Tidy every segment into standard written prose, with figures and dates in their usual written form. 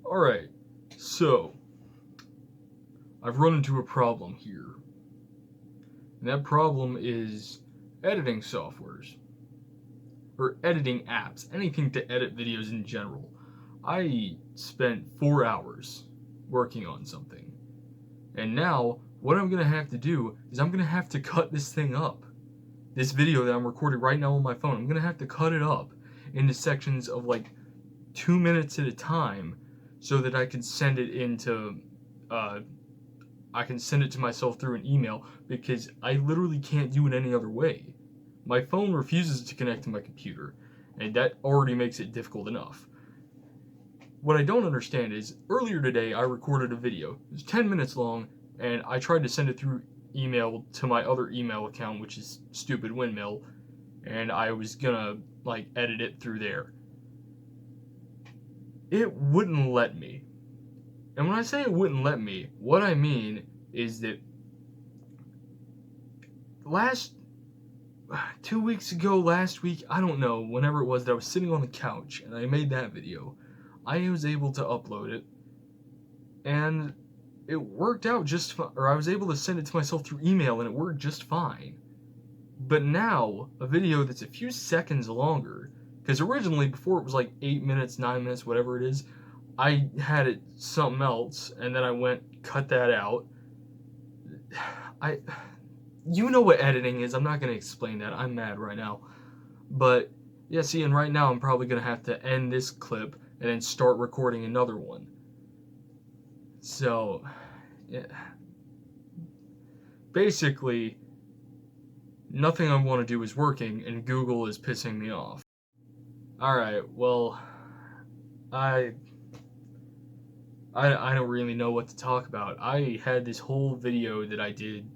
Alright, so I've run into a problem here. And that problem is editing softwares. Or editing apps. Anything to edit videos in general. I spent 4 hours working on something. And now, what I'm going to have to do is I'm going to have to cut this thing up. This video that I'm recording right now on my phone, I'm going to have to cut it up into sections of like 2 minutes at a time so that I can send it into I can send it to myself through an email because I literally can't do it any other way. My phone refuses to connect to my computer, and that already makes it difficult enough. What I don't understand is, earlier today I recorded a video. It was 10 minutes long, and I tried to send it through email to my other email account, which is Stupid Windmill, and I was gonna, edit it through there. It wouldn't let me. And when I say it wouldn't let me, what I mean is that 2 weeks ago, last week, I don't know, whenever it was that I was sitting on the couch and I made that video, I was able to upload it, and it worked out just fine, or I was able to send it to myself through email and it worked just fine. But now, a video that's a few seconds longer, because originally, before it was like 8 minutes, 9 minutes, whatever it is, I had it something else, and then I cut that out. You know what editing is, I'm not going to explain that, I'm mad right now. But, yeah, see, and right now I'm probably going to have to end this clip and then start recording another one. So, yeah. Basically, nothing I want to do is working, and Google is pissing me off. Alright, well, I don't really know what to talk about. I had this whole video that I did,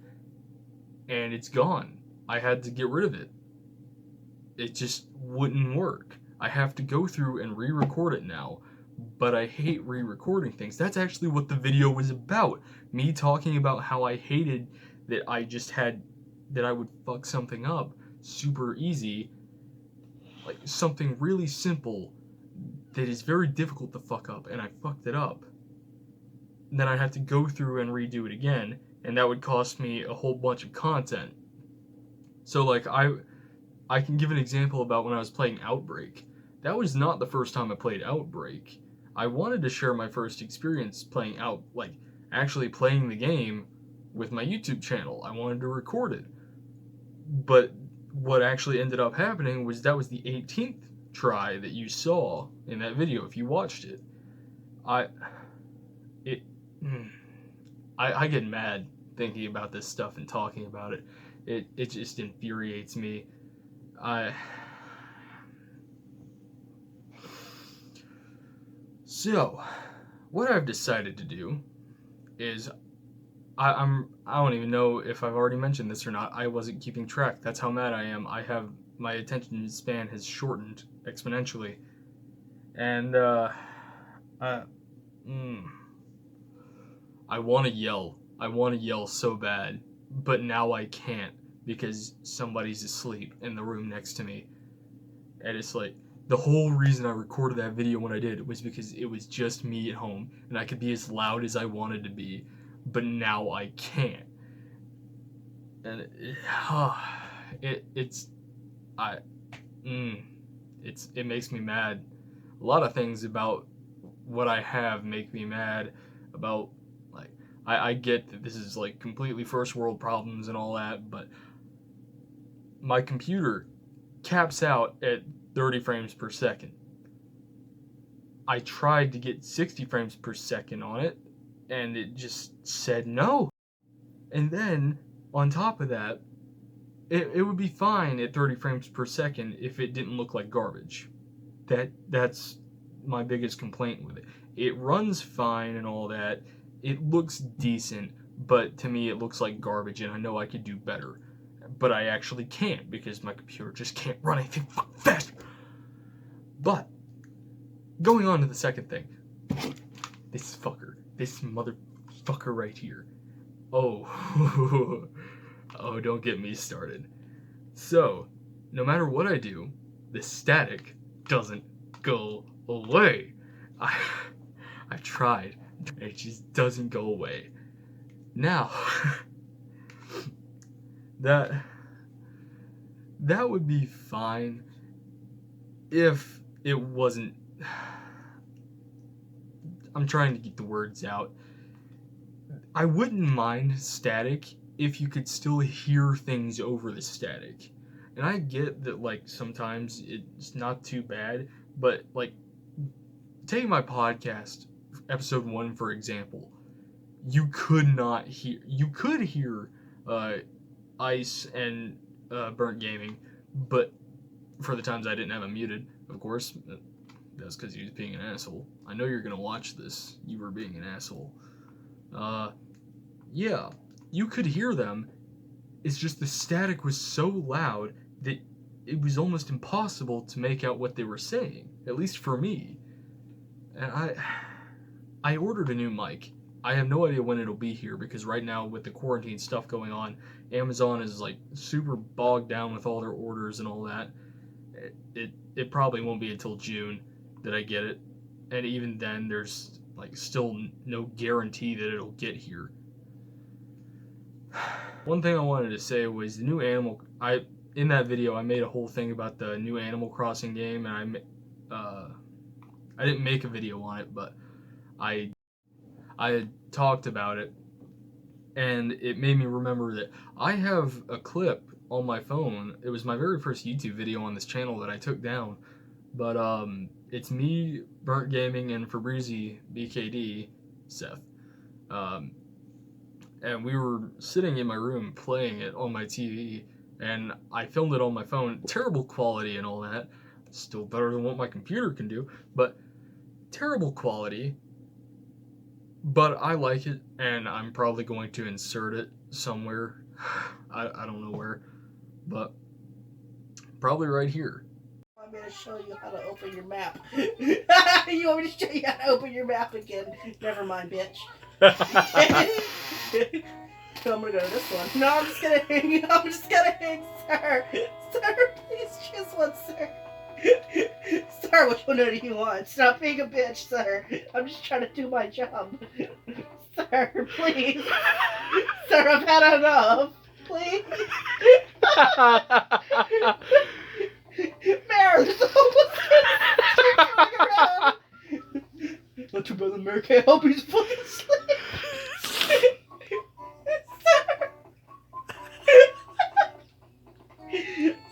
and it's gone. I had to get rid of it. It just wouldn't work. I have to go through and re-record it now, but I hate re-recording things. That's actually what the video was about. Me talking about how I hated that I would fuck something up super easy, like something really simple that is very difficult to fuck up, and I fucked it up. And then I'd have to go through and redo it again, and that would cost me a whole bunch of content. So I can give an example about when I was playing Outbreak. That was not the first time I played Outbreak. I wanted to share my first experience playing actually playing the game with my YouTube channel. I wanted to record it. But what actually ended up happening was that was the 18th try that you saw in that video if you watched it. I get mad thinking about this stuff and talking about it. It just infuriates me. So, what I've decided to do is I don't even know if I've already mentioned this or not. I wasn't keeping track. That's how mad I am. My attention span has shortened exponentially, and I want to yell. I want to yell so bad, but now I can't because somebody's asleep in the room next to me. And it's like, the whole reason I recorded that video when I did was because it was just me at home and I could be as loud as I wanted to be, but now I can't. And it makes me mad. A lot of things about what I have make me mad. About I get that this is like completely first world problems and all that, but my computer caps out at 30 frames per second. I tried to get 60 frames per second on it, and it just said no. And then, on top of that, it would be fine at 30 frames per second if it didn't look like garbage. That's my biggest complaint with it. It runs fine and all that. It looks decent, but to me it looks like garbage, and I know I could do better. But I actually can't because my computer just can't run anything faster. But, going on to the second thing. This motherfucker right here. Oh, oh, don't get me started. So, no matter what I do, the static doesn't go away. I've tried. It just doesn't go away. Now, that would be fine if it wasn't. I'm trying to get the words out. I wouldn't mind static if you could still hear things over the static. And I get that, like, sometimes it's not too bad, but, like, take my podcast, episode 1, for example. You could hear Ice and Burnt Gaming, but for the times I didn't have him muted, of course, that's because he was being an asshole. I know you're going to watch this. You were being an asshole. Yeah, you could hear them. It's just the static was so loud that it was almost impossible to make out what they were saying, at least for me. And I ordered a new mic. I have no idea when it'll be here because right now with the quarantine stuff going on, Amazon is like super bogged down with all their orders and all that. It probably won't be until June that I get it. And even then there's like still no guarantee that it'll get here. One thing I wanted to say was the new in that video I made a whole thing about the new Animal Crossing game, and I didn't make a video on it, but I had talked about it, and it made me remember that I have a clip on my phone. It was my very first YouTube video on this channel that I took down, but it's me, Burnt Gaming, and Fabrizi BKD, Seth. And we were sitting in my room playing it on my TV, and I filmed it on my phone. Terrible quality and all that. Still better than what my computer can do, but terrible quality. But I like it, and I'm probably going to insert it somewhere. I don't know where, but probably right here. I'm going to show you how to open your map. You want me to show you how to open your map again? Never mind, bitch. I'm gonna go to this one. No, I'm just gonna hang, sir. Sir, please choose one, sir. Sir, which one do you want? Stop being a bitch, sir. I'm just trying to do my job. Sir, please. Sir, I've had enough. Please. Mare, there's a homeless kid coming around. Not too bad, Merrick. I hope he's fucking asleep.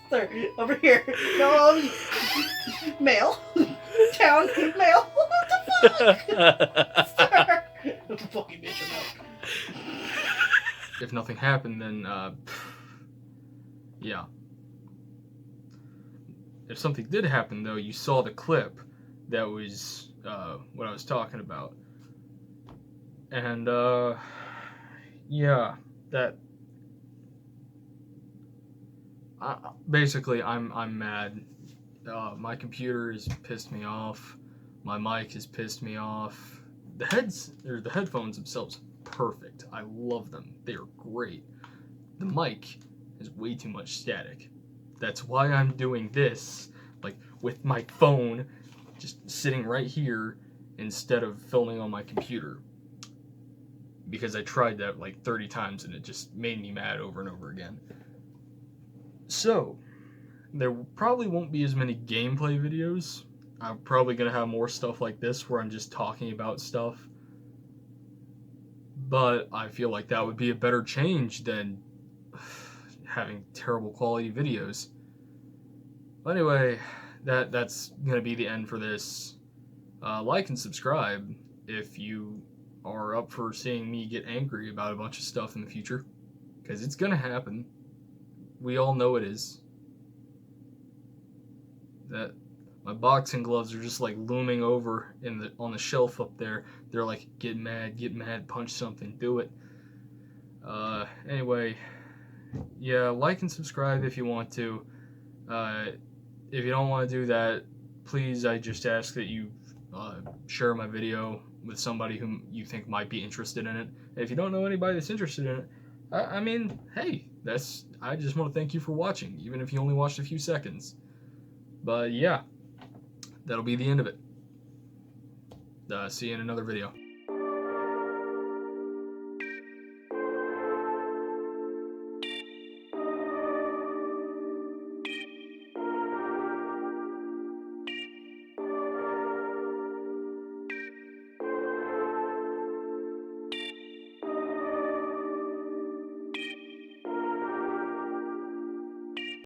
Sir, over here. No, male. Town, male. What the fuck? Sir. What the fucking bitch about? If nothing happened, then, yeah. If something did happen, though, you saw the clip that was what I was talking about. And, yeah, that... basically, I'm mad. My computer has pissed me off. My mic has pissed me off. The headphones themselves, perfect. I love them. They are great. The mic is way too much static. That's why I'm doing this, like, with my phone just sitting right here instead of filming on my computer. Because I tried that like 30 times and it just made me mad over and over again. So, there probably won't be as many gameplay videos. I'm probably going to have more stuff like this where I'm just talking about stuff. But I feel like that would be a better change than having terrible quality videos. But anyway, that's going to be the end for this. Like and subscribe if you are up for seeing me get angry about a bunch of stuff in the future. Because it's going to happen. We all know it is. That my boxing gloves are just like looming over on the shelf up there. They're like, get mad, punch something, do it. Anyway, yeah, like and subscribe if you want to. If you don't want to do that, please, I just ask that you share my video with somebody whom you think might be interested in it. And if you don't know anybody that's interested in it, I mean, hey, I just want to thank you for watching, even if you only watched a few seconds. But yeah, that'll be the end of it. See you in another video.